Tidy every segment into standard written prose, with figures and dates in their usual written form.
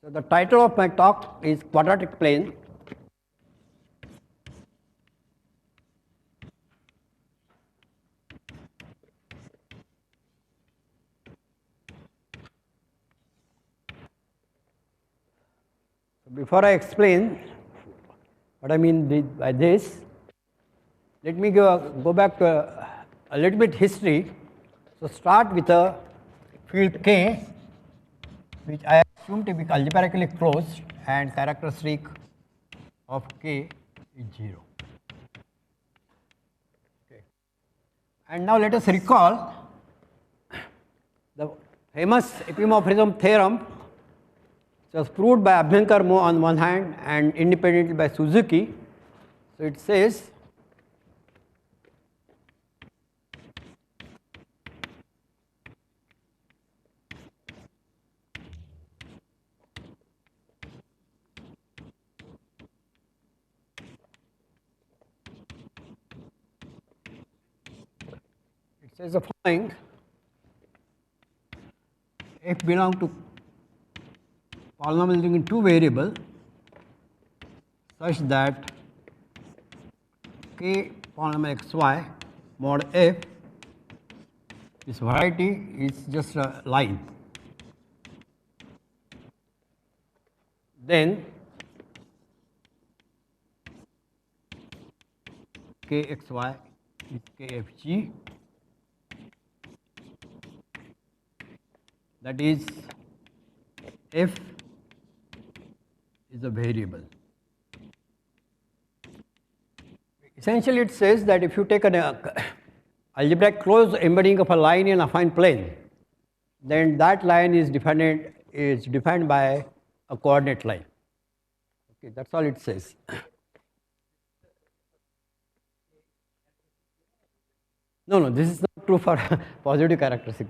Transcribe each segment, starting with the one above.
So the title of my talk is Quadratic Plane. Before I explain what I mean by this, let me go back to a little bit history. So start with a field K, which I assume to be algebraically closed, and characteristic of K is 0. Okay. And now let us recall the famous epimorphism theorem, which was proved by Abhyankar on one hand and independently by Suzuki. So it says the following: f belong to polynomial in two variables such that k polynomial xy mod f, this variety is just a line. Then kxy is kfg, that is f is a variable. Essentially it says that if you take an algebraic closed embedding of a line in a affine plane, then that line is defined by a coordinate line. Okay, that's all it says. No, this is not true for positive characteristic.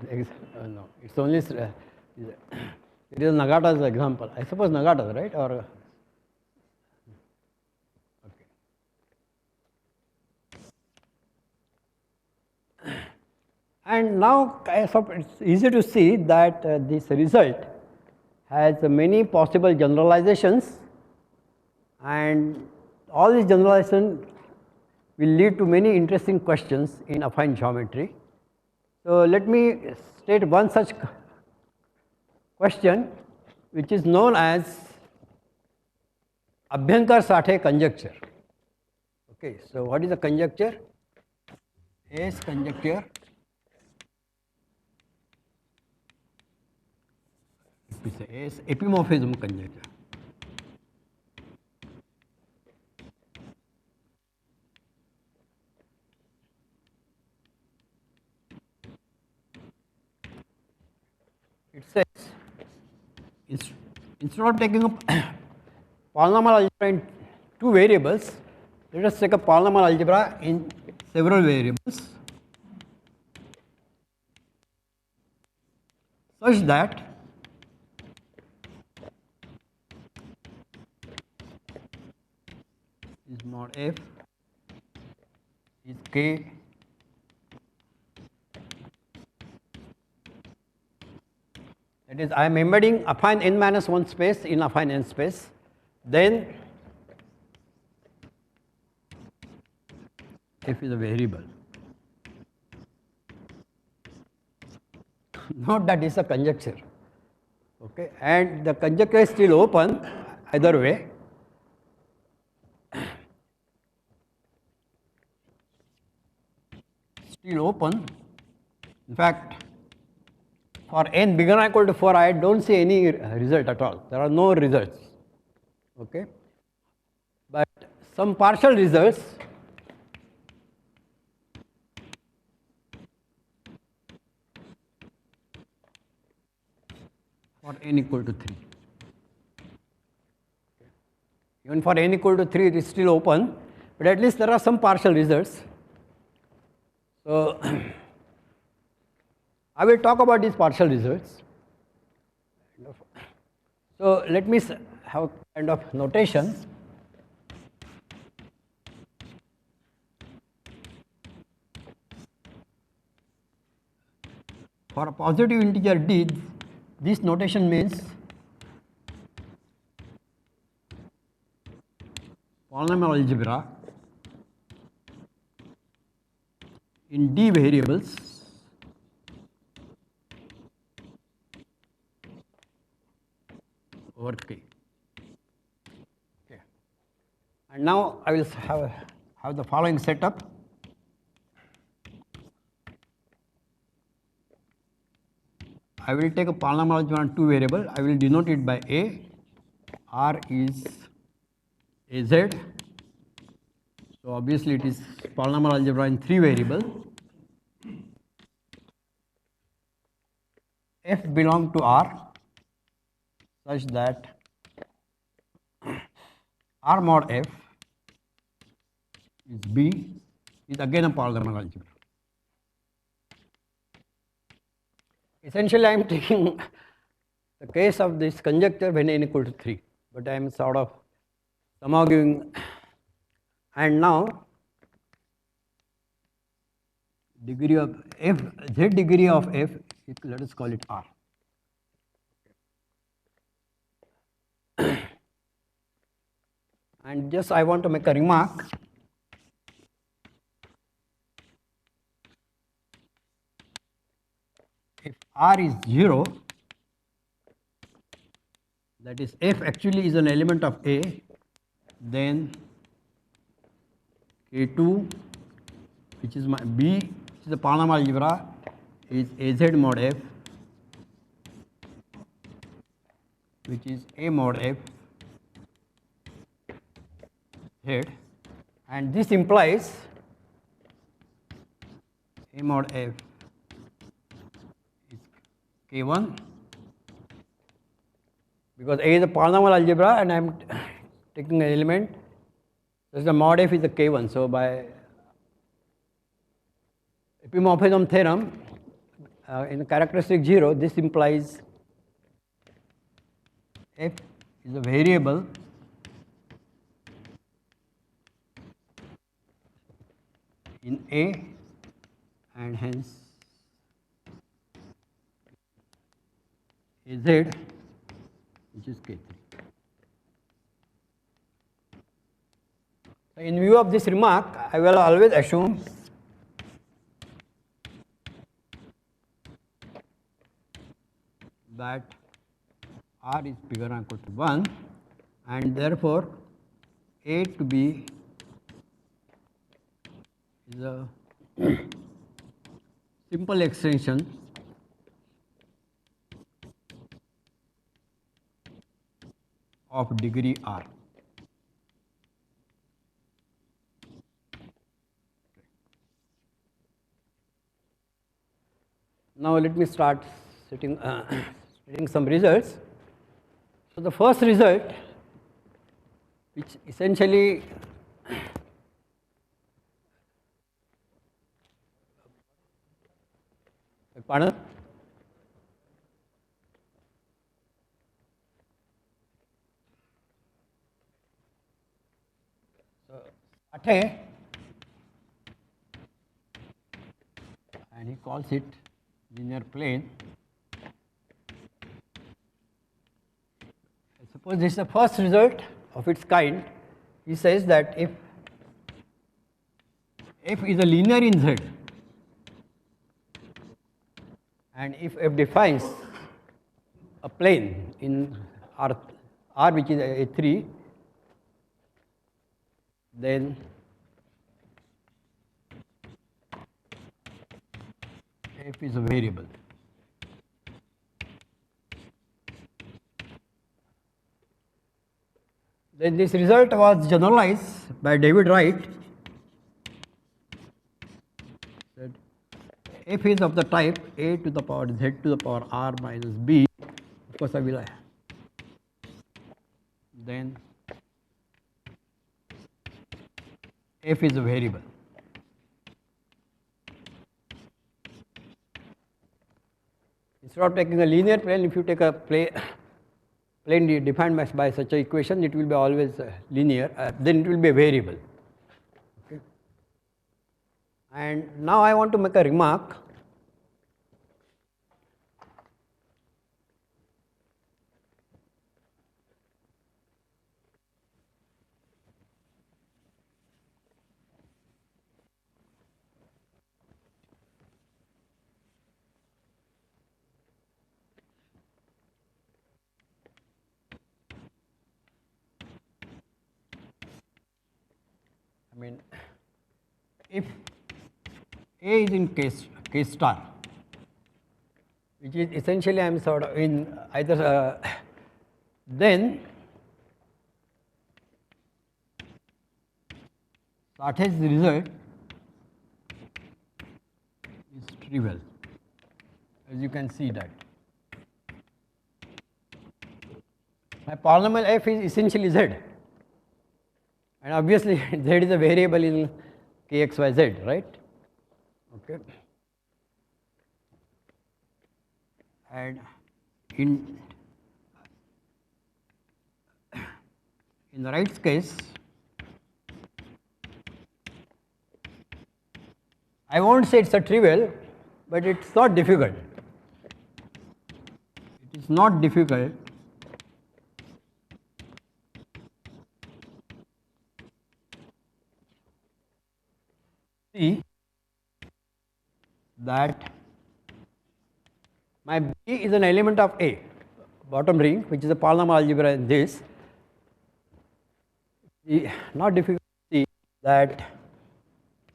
No, it's only it is Nagata's example. I suppose Nagata's, right? Or okay. And now it's easy to see that this result has many possible generalizations, and all these generalizations will lead to many interesting questions in affine geometry. So let me state one such question, which is known as Abhyankar-Sathe conjecture. Okay, so what is the conjecture? S conjecture is epimorphism conjecture. It says instead of taking up polynomial algebra in two variables, let us take a polynomial algebra in several variables such that is mod f is k that is I am embedding affine n-1 space in affine n space, then f is a variable. Note that is a conjecture, okay, and the conjecture is still open either way. Still open. In fact, for n bigger than or equal to 4, I don't see any result at all. There are no results, okay, but some partial results for n equal to 3. Even for n equal to 3, it is still open, but at least there are some partial results. So I will talk about these partial results. So let me have a kind of notation. For a positive integer d, this notation means polynomial algebra in d variables over k. Okay. And now I will have the following setup. I will take a polynomial algebra on two variable. I will denote it by a. R is az. So obviously it is polynomial algebra in three variable. F belong to R such that R mod F is B is again a polynomial algebra. Essentially, I am taking the case of this conjecture when n equal to 3, but I am sort of somehow giving, and now degree of f, z degree of f, let us call it R. And just I want to make a remark. If R is 0, that is f actually is an element of A, then K2, which is my B, which is a polynomial algebra, is Az mod f, which is A mod f z, and this implies A mod f is K1, because A is a polynomial algebra and I am taking an element, thus the mod f is a K1. So by epimorphism theorem in characteristic 0, this implies f is a variable in A, and hence Az, which is K3. So in view of this remark, I will always assume that R is bigger than or equal to 1, and therefore A to B is a simple extension of degree R. Now let me start setting some results. So the first result, which essentially pardon? So Ate, and he calls it linear plane. Suppose this is the first result of its kind. He says that if f is a linear in Z, and if f defines a plane in R which is A3, then f is a variable. Then this result was generalized by David Wright. That f is of the type a to the power z to the power r minus b. Of course, I will. Then f is a variable. Instead of taking a linear plane, if you take a plane defined by such an equation, it will be always linear, then it will be a variable. Okay. And now I want to make a remark. mean, if A is in K star, which is essentially I am sort of in either then Sartre's result is trivial, as you can see that. My polynomial f is essentially z, and obviously z is a variable in kxyz, right? Okay. And in the right case, I won't say it's a trivial, but it's not difficult. It is not difficult see that my B is an element of A, bottom ring, which is a polynomial algebra in this. Not difficult to see that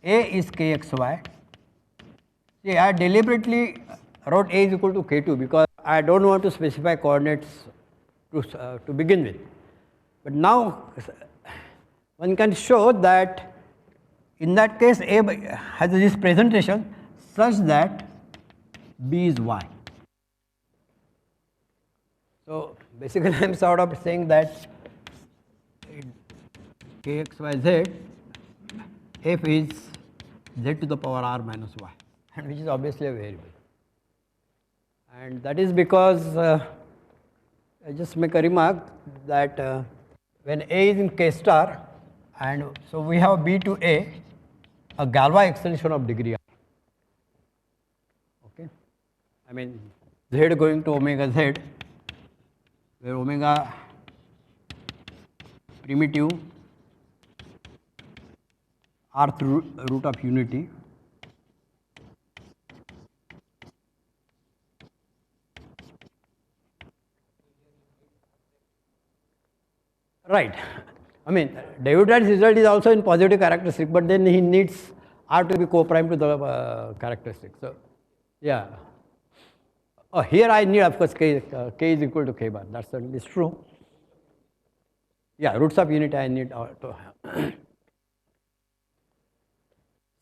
A is kxy. See, I deliberately wrote A is equal to k2 because I don't want to specify coordinates to begin with. But now one can show that in that case A has this presentation such that B is y. So basically I am sort of saying that kxyz f is z to the power r minus y, and which is obviously a variable. And that is because I just make a remark that when A is in K star, and so we have B to A, a Galois extension of degree r. Okay, I mean z going to omega z, where omega primitive rth root of unity, right. I mean David's result is also in positive characteristic, but then he needs R to be co-prime to the characteristic. So yeah, oh, here I need of course k is equal to k bar, that's certainly true. Yeah, roots of unity I need to have.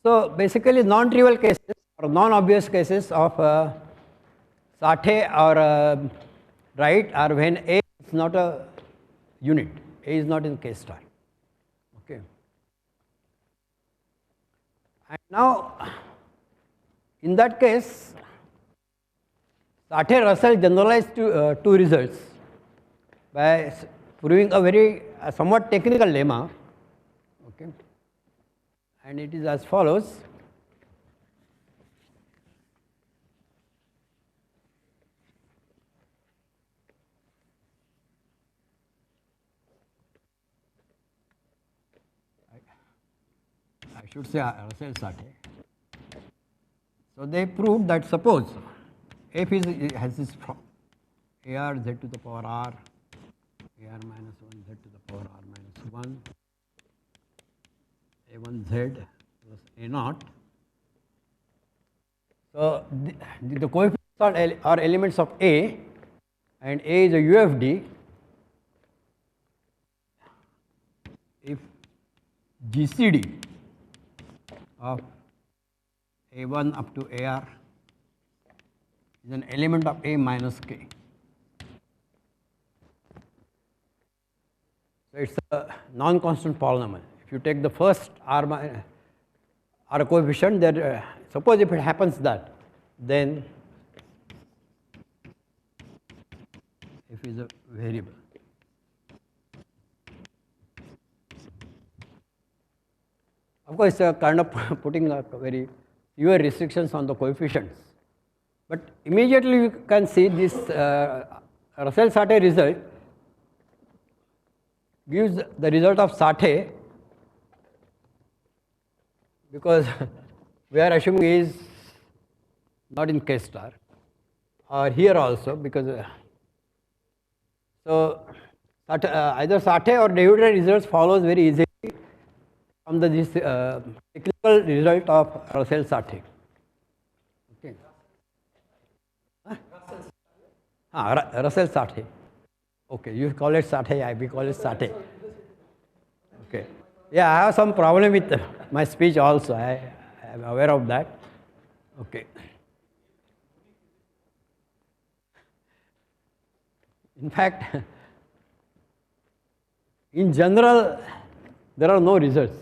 So basically non-trivial cases or non-obvious cases of Sartre or right are when A is not a unit, A is not in K star. Okay. And now in that case Sartre-Russell generalized two results by proving a somewhat technical lemma. Okay. And it is as follows. I should say Russell Sartre. So they proved that suppose f has this form ar z to the power r, ar minus 1 z to the power r minus 1, a1z plus a naught. So the coefficients are elements of A, and A is a UFD if GCD of A1 up to AR is an element of A minus K. So it's a non-constant polynomial. If you take the first R coefficient, there suppose if it happens that, then f is a variable. Of course, kind of putting a very fewer restrictions on the coefficients, but immediately you can see this Russell-Sartre result gives the result of Sartre, because we are assuming A is not in K star, or here also, because so either Sartre or David results follows very easily from this technical result of Russell-Sartre. Okay. Russell-Sartre. Okay, you call it Sartre, we call it Sartre. Okay. Yeah, I have some problem with my speech also. I am aware of that. Okay. In fact, in general, there are no results.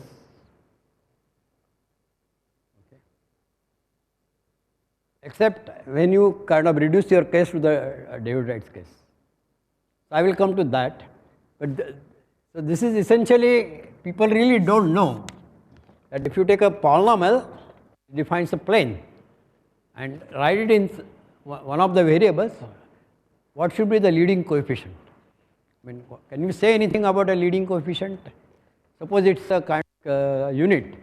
Okay. Except when you kind of reduce your case to the David Wright's case. So I will come to that. But so this is essentially, people really don't know that if you take a polynomial, it defines a plane and write it in one of the variables, what should be the leading coefficient? I mean, can you say anything about a leading coefficient? Suppose it's a kind of unit.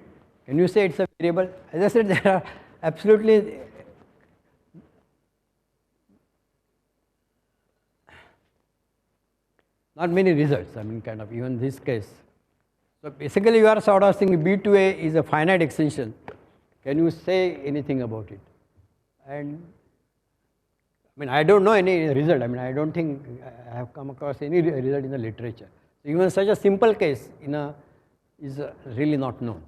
Can you say it's a variable? As I said, there are absolutely not many results. I mean, kind of even this case. So basically, you are sort of saying B2A is a finite extension. Can you say anything about it? And I mean, I don't know any result. I mean, I don't think I have come across any result in the literature. So even such a simple case is really not known.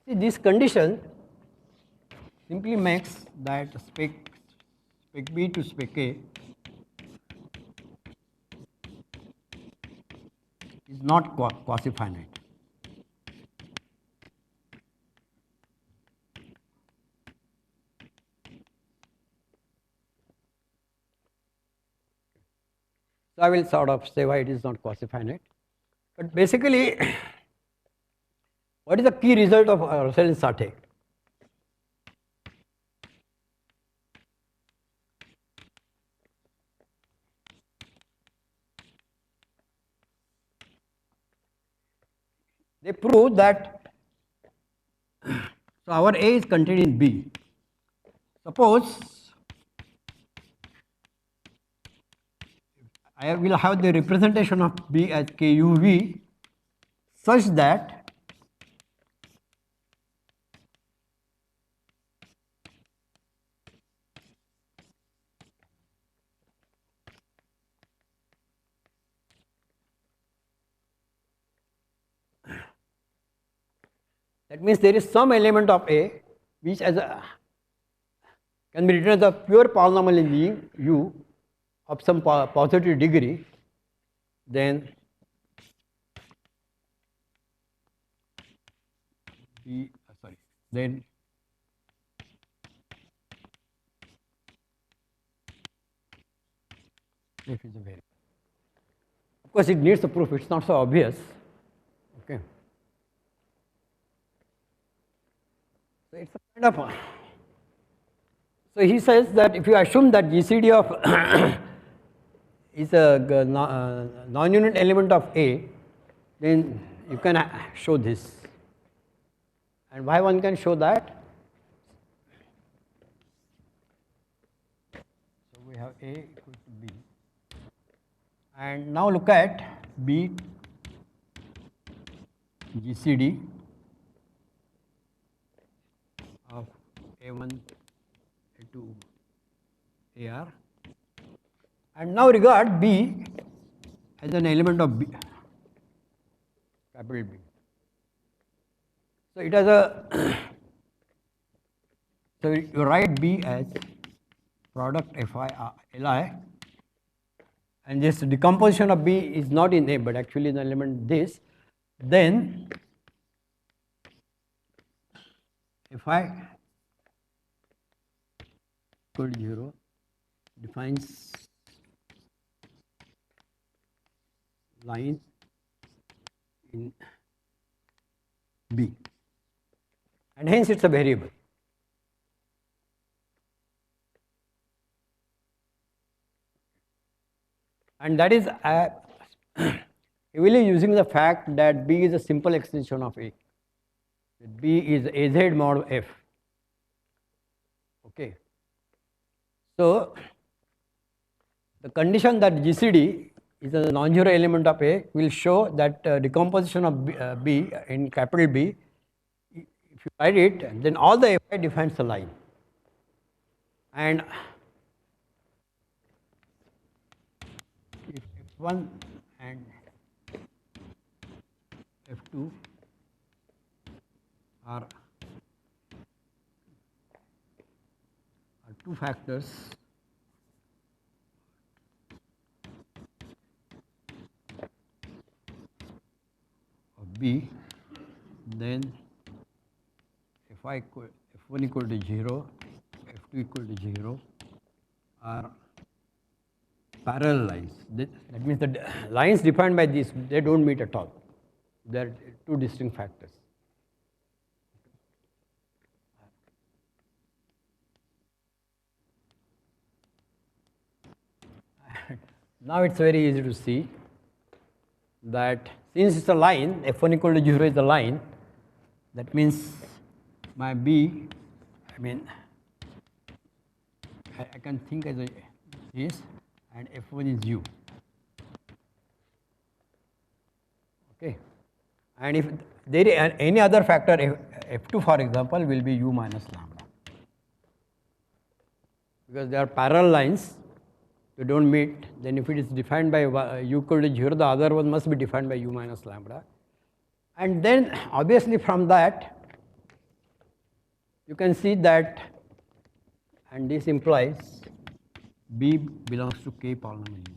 See, this condition simply makes that spec B to spec A is not quasi-finite. So I will sort of say why it is not quasi-finite. But basically, what is the key result of Russell and Sartre? They prove that so our A is contained in B. Suppose I will have the representation of B as KUV such that that means there is some element of A which as a can be written as a pure polynomial in U of some positive degree, then then F is a variable. Of course, it needs a proof, it's not so obvious. Okay. So it's a kind of so he says that if you assume that GCD of is a non-unit element of A, then you can show this. And why one can show that? So we have A equal to B. And now look at B GCD of A1, A2, AR. And now regard B as an element of B, capital B. So it has a So you write B as product Fi Li, and this decomposition of B is not in A but actually in the element this, then Fi equal to 0 defines line in B, and hence it is a variable. And that is heavily using the fact that B is a simple extension of A. B is Az mod F. Okay. So the condition that GCD is a non-zero element of A will show that decomposition of B in capital B. If you write it, then all the Fi defines the line, and if F1 and F2 are two factors of B, then F1 equal to 0, F2 equal to 0 are parallel lines. That means the lines defined by this, they do not meet at all. They are two distinct factors. Now it is very easy to see that since it is a line, F1 equal to 0 is a line, that means my B, I can think as this, and F1 is U. Okay. And if there is any other factor, F2 for example, will be U minus lambda, because they are parallel lines, they do not meet. Then if it is defined by U equal to 0, the other one must be defined by U minus lambda. And then obviously from that you can see that, and this implies B belongs to K polynomial U.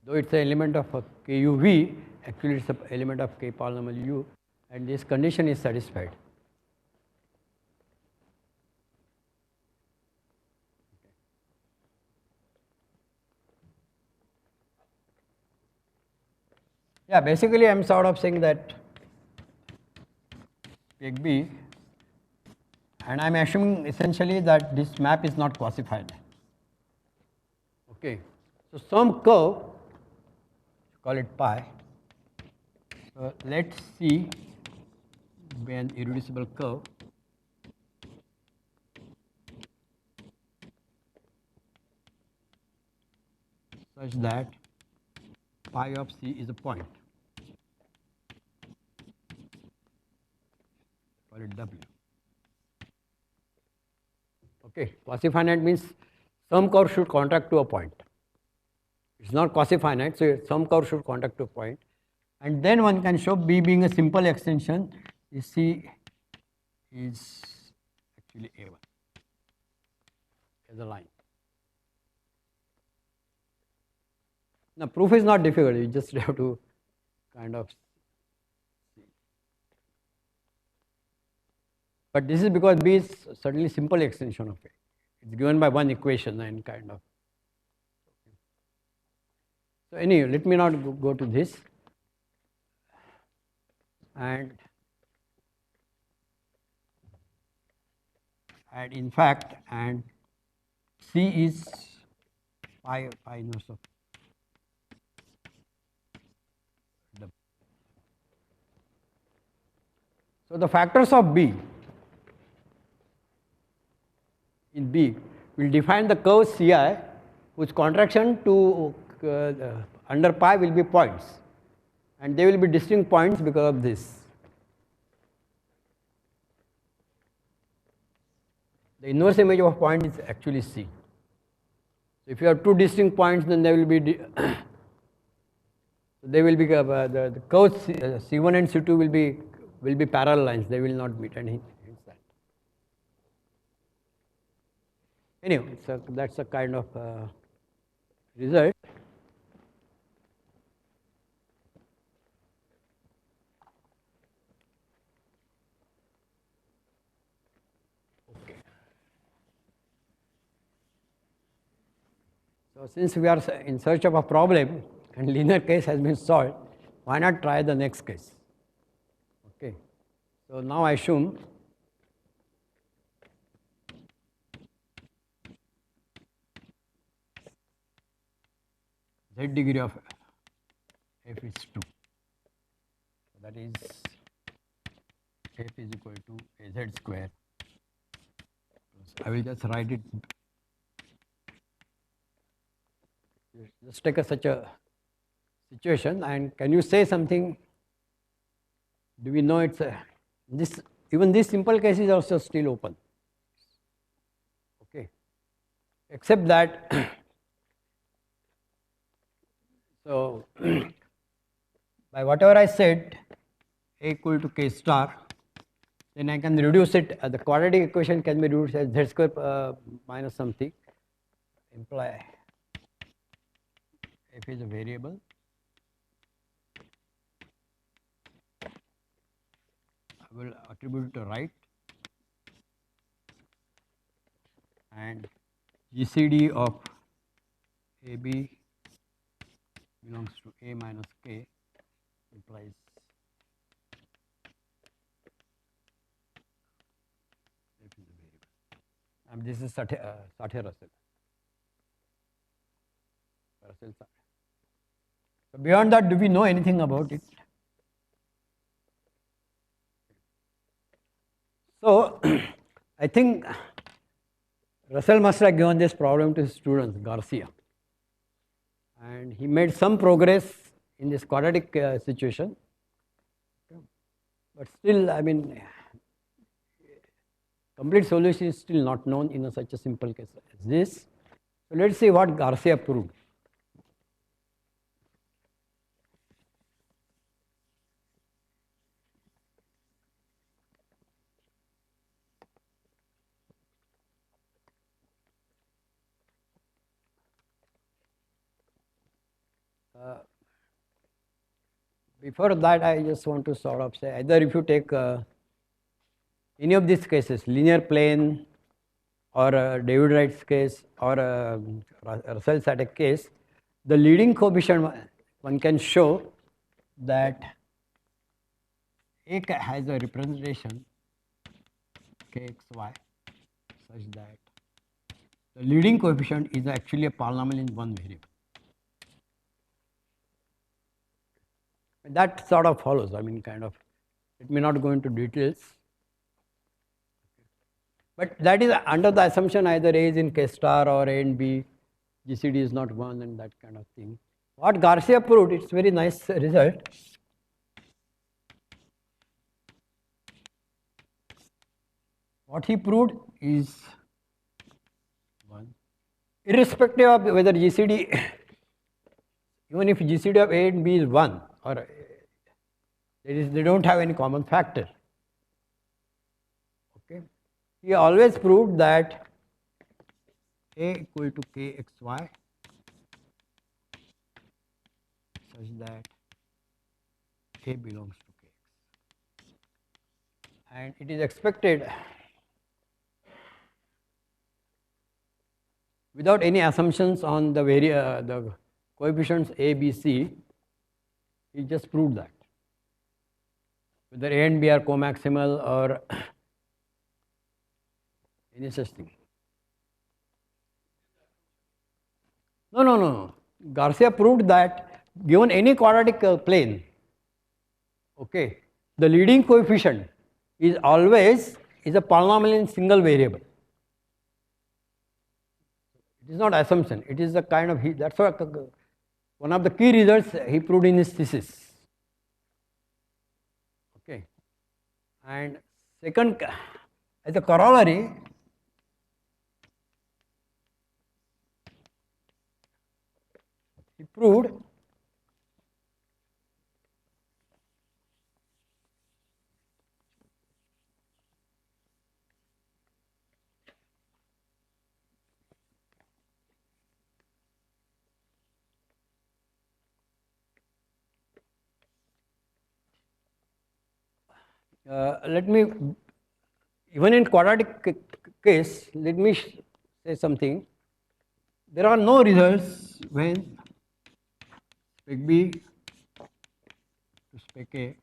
Though it is an element of KUV, actually it is an element of K polynomial U, and this condition is satisfied. Yeah, basically I am sort of saying that take B, and I am assuming essentially that this map is not quasi-finite. Okay. So some curve, call it pi. So let us see an irreducible curve such that pi of C is a point. Call it W. Okay, quasi-finite means some curve should contract to a point. It is not quasi-finite, so some curve should contract to a point. And then one can show B being a simple extension, C is actually A1 as a line. Now proof is not difficult, you just have to kind of see. But this is because B is certainly simple extension of A. It is given by one equation and kind of. So anyway, let me not go to this. And in fact, and C is pi inverse of W. So the factors of B in B will define the curve Ci, whose contraction to under pi will be points, and they will be distinct points because of this. The inverse image of a point is actually C. So if you have two distinct points, then there will be the curves C1 and C2 will be parallel lines. They will not meet, and Anyway, that's a kind of result. Okay. So since we are in search of a problem and linear case has been solved, why not try the next case? Okay. So now I assume z degree of f is 2. So that is f is equal to az square. I will just write it. Just take such a situation, and can you say something? Do we know it's this? Even this simple case is also still open. Okay, except that. So by whatever I said, a equal to k star, then I can reduce it. The quadratic equation can be reduced as z square minus something. Imply f is a variable. I will attribute it to right, and GCD of AB belongs to A minus K implies f is a variable. And this is Russell. So beyond that, do we know anything about it? So I think Russell must have given this problem to his students, Garcia, and he made some progress in this quadratic situation, but still, I mean, complete solution is still not known in such a simple case as this. So let's see what Garcia proved. Before that, I just want to sort of say, either if you take any of these cases, linear plane or David Wright's case or Russell static case, the leading coefficient one can show that A has a representation kxy such that the leading coefficient is actually a polynomial in one variable. That sort of follows, I mean, kind of, it may not go into details, but that is under the assumption either A is in K star or A and B, GCD is not 1 and that kind of thing. What Garcia proved, it's very nice result. What he proved is 1, irrespective of whether GCD, even if GCD of A and B is 1, or they don't have any common factor. Okay, he always proved that A equal to kxy such that A belongs to kx, and it is expected without any assumptions on the coefficients A, B, C. He just proved that whether A and B are co-maximal or any such thing. No. Garcia proved that given any quadratic plane, okay, the leading coefficient is always a polynomial in single variable. It is not assumption. It is a kind of, that's one of the key results he proved in his thesis. Okay, and second, as a corollary, he proved let me, even in quadratic case, let me say something. There are no results when spec B to spec A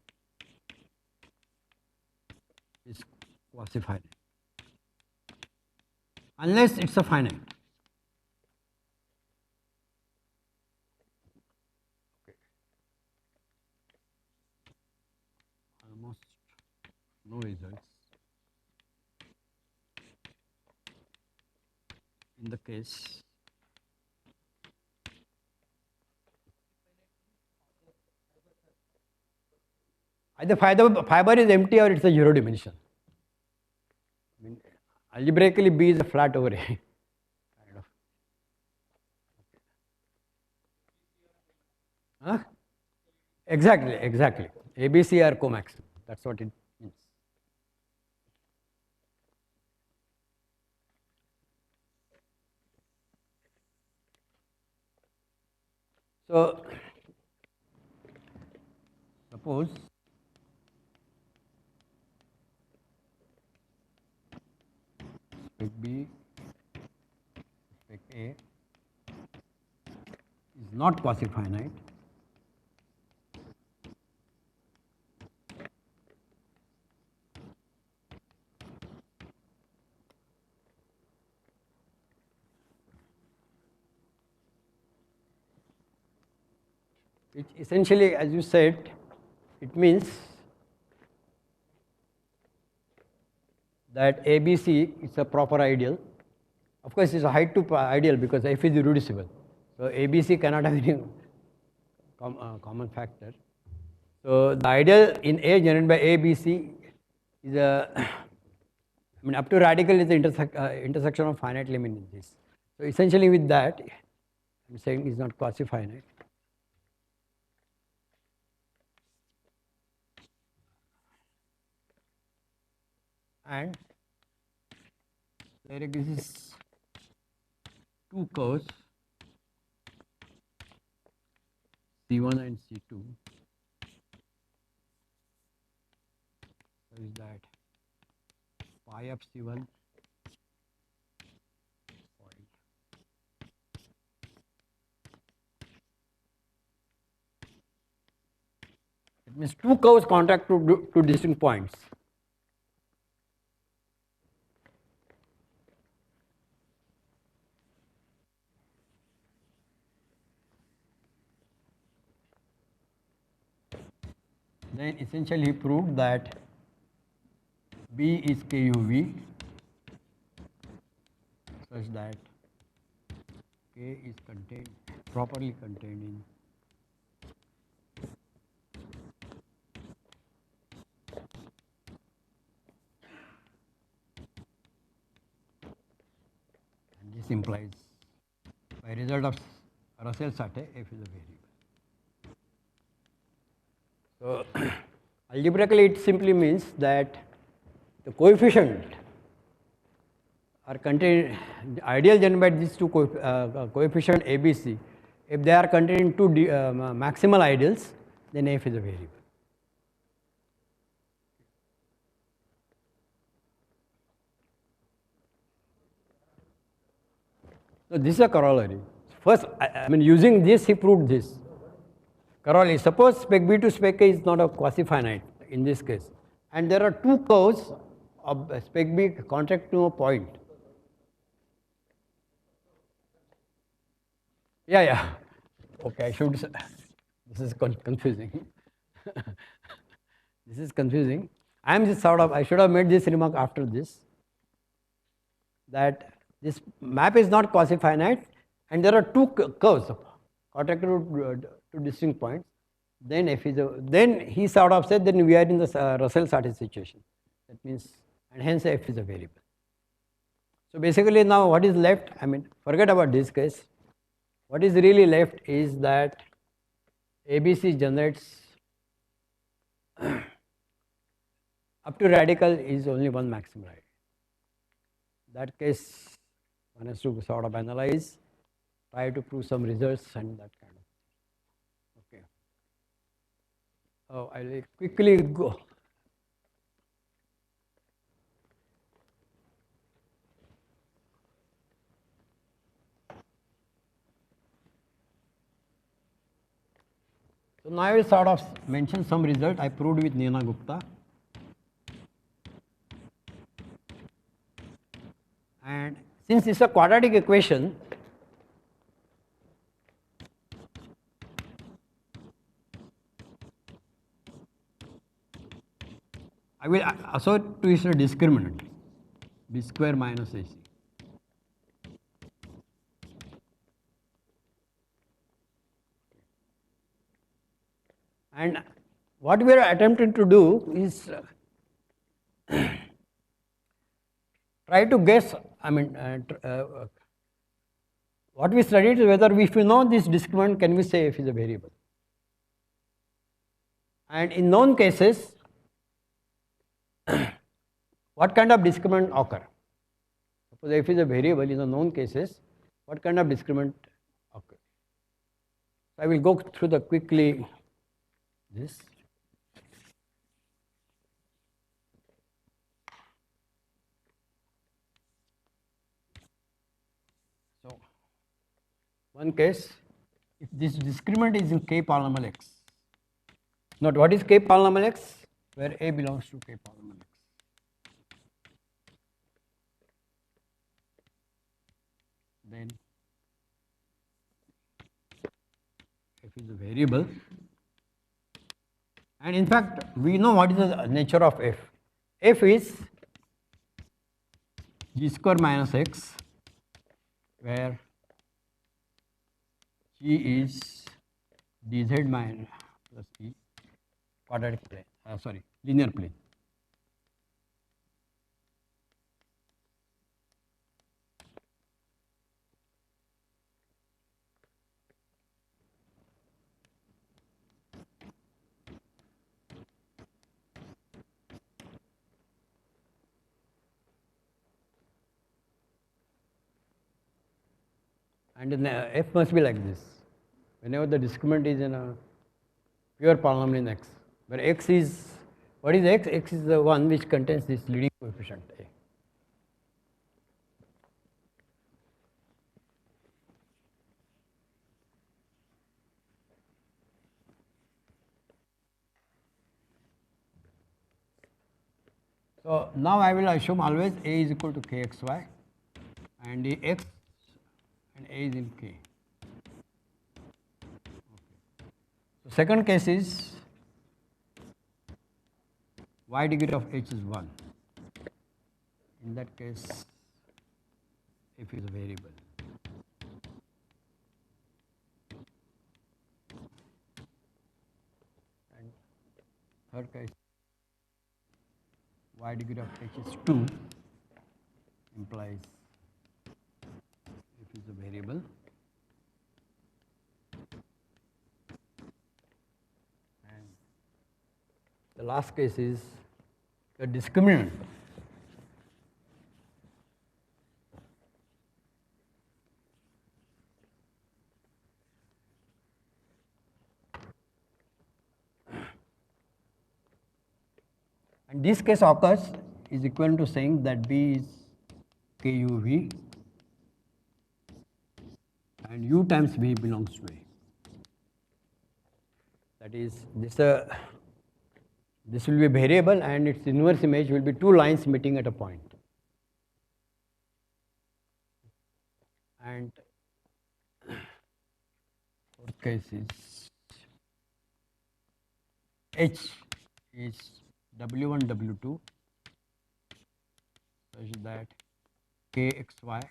is quasi-finite, unless it's a finite. Okay. Almost no results in the case either fiber is empty or it's a zero dimension. I mean, algebraically B is a flat over A. Kind of. Huh? Exactly, exactly. ABC are comax. That's what it means. So, suppose spec B, spec A is not quasi-finite. Which essentially, as you said, it means that ABC is a proper ideal. Of course, it's a height to ideal because F is irreducible. So, ABC cannot have any common factor. So, the ideal in A generated by ABC is a, I mean, up to radical is the intersection of finite limit in this. So, essentially with that, I am saying is not quasi-finite. And there exists two curves C1 and C2 such that pi of C1 point it means two curves contact to distinct points. Then essentially he proved that B is KUV such that K is contained, properly contained in and this implies by result of Russell Sate F is a variable. So algebraically it simply means that the coefficient are contained, the ideal generated by these two coefficient ABC, if they are contained in two maximal ideals, then F is a variable. So this is a corollary. First, I mean using this he proved this. Corollary, suppose spec B to spec A is not a quasi-finite in this case, and there are two curves of spec B contact to a point. Yeah. Okay, I should. This is confusing. This is confusing. I am just sort of. I should have made this remark after this. That this map is not quasi-finite, and there are two curves connected to distinct points. Then F is then he sort of said then we are in the Russell Sate situation. That means, and hence F is a variable. So basically now what is left? I mean, forget about this case. What is really left is that ABC generates up to radical is only one maximal ideal. That case one has to sort of analyze, try to prove some results and that kind of. Okay. Oh, I will quickly go. So now I will sort of mention some result I proved with Neena Gupta. And since it's a quadratic equation, I will assert to its a discriminant, b square minus ac. And what we are attempting to do is try to guess, what we studied is whether if we know this discriminant, can we say f is a variable? And in known cases, what kind of discriminant occur? Suppose f is a variable in the known cases, what kind of discriminant occur? So I will go through the quickly this. So one case, if this discriminant is in k polynomial x. Note what is k polynomial x? Where a belongs to k polynomial x. Then f is a variable, and in fact we know what is the nature of f. F is g square minus x, where g is dz minus plus e quadratic plane, linear plane. And then f must be like this. Whenever the discriminant is in a pure polynomial in x, where x is, what is x? X is the one which contains this leading coefficient a. So now I will assume always a is equal to kxy, and the x and a is in k. So second case is y degree of h is 1. In that case, f is a variable. And third case, y degree of h is 2, implies f is a variable. And the last case is the discriminant. And this case occurs is equivalent to saying that B is KUV and U times V belongs to A. That is, this will be a variable and its inverse image will be two lines meeting at a point. And fourth case is H is W1, W2 such that KXY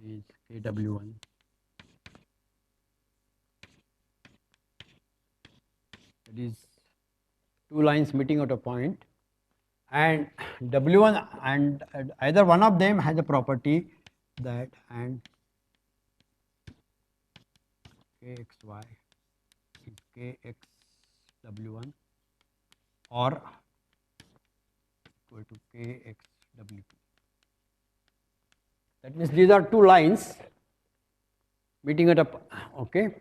is KW1 that is two lines meeting at a point, and W1 and either one of them has a property that and KXY is KXW1 or equal to KXW2. That means these are two lines meeting at a, okay.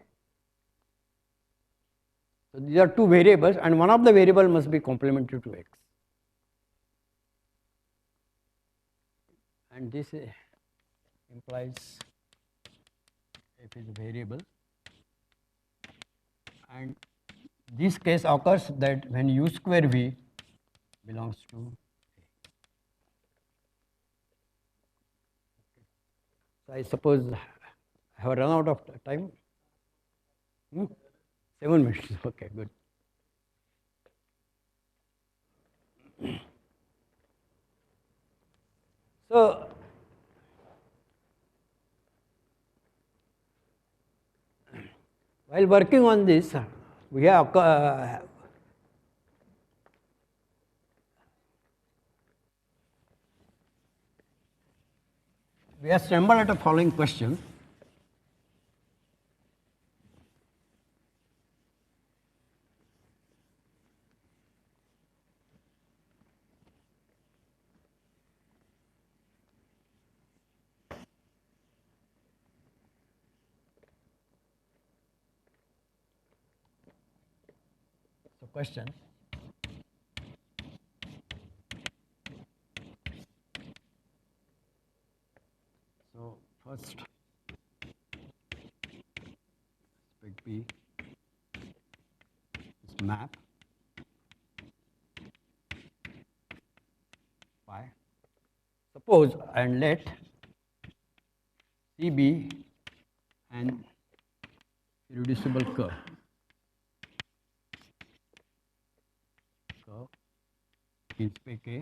So these are two variables and one of the variable must be complementary to x. And this implies f is a variable and this case occurs that when u square v belongs to A. So I suppose I have run out of time. 7 minutes. Okay, good. So while working on this, we have stumbled at the following question. So question. So first aspect B is map phi. Suppose and let C be an irreducible curve. In space K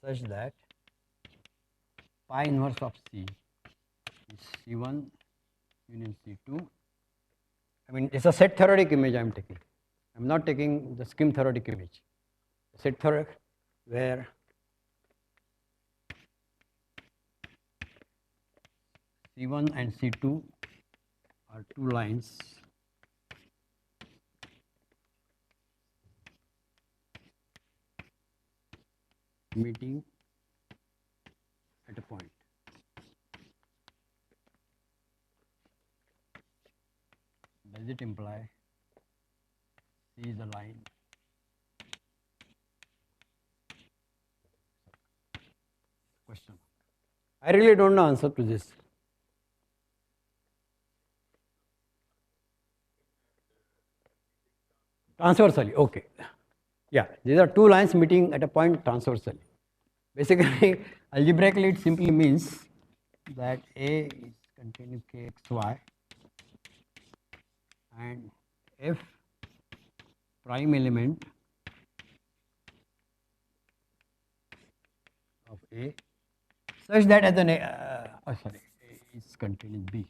such that pi inverse of C is C1 union C2. I mean, it's a set theoretic image I am taking. I am not taking the scheme theoretic image. Set theoretic where C1 and C2 are two lines meeting at a point. Does it imply C is a line? Question. I really don't know answer to this. Transversally, okay. Yeah, these are two lines meeting at a point transversally. Basically, algebraically it simply means that A is containing kxy and f prime element of A such that at the A is containing B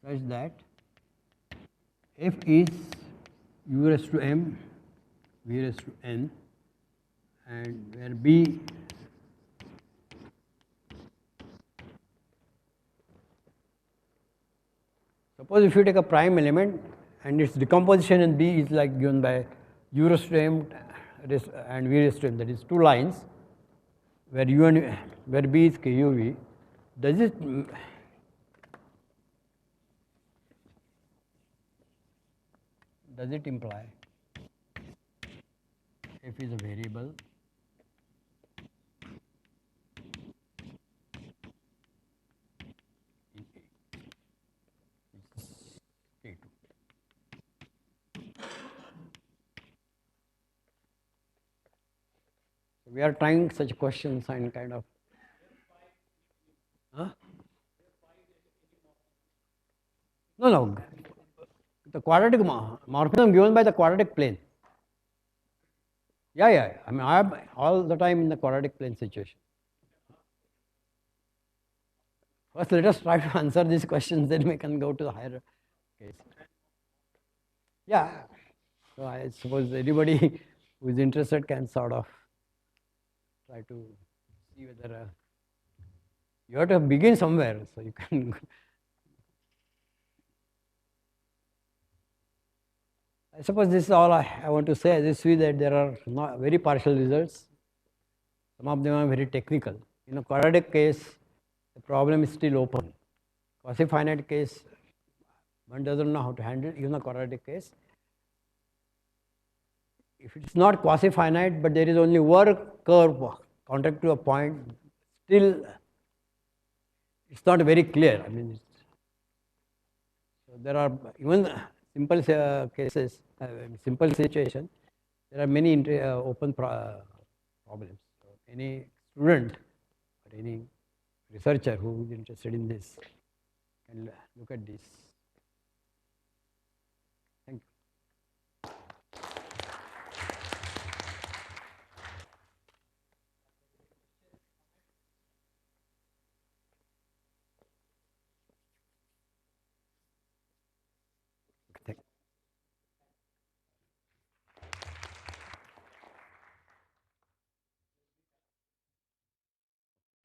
such that f is u raised to m, v raised to n, and where B suppose if you take a prime element and its decomposition in B is like given by u raised to m and v raised to n, that is two lines where u and where B is KUV, does it imply f is a variable in A, K2. So we are trying such questions and kind of no, the quadratic morphism given by the quadratic plane. Yeah. I mean, I am all the time in the quadratic plane situation. First, let us try to answer these questions, then we can go to the higher case. Yeah. So I suppose anybody who is interested can sort of try to see whether you have to begin somewhere, so you can. I suppose this is all I want to say. As you see that there are not very partial results. Some of them are very technical. In a quadratic case, the problem is still open. Quasi-finite case, one doesn't know how to handle even a quadratic case. If it is not quasi-finite, but there is only one curve contact to a point, still it's not very clear. I mean, so there are even simple cases, simple situation. There are many open problems. So any student or any researcher who is interested in this can look at this.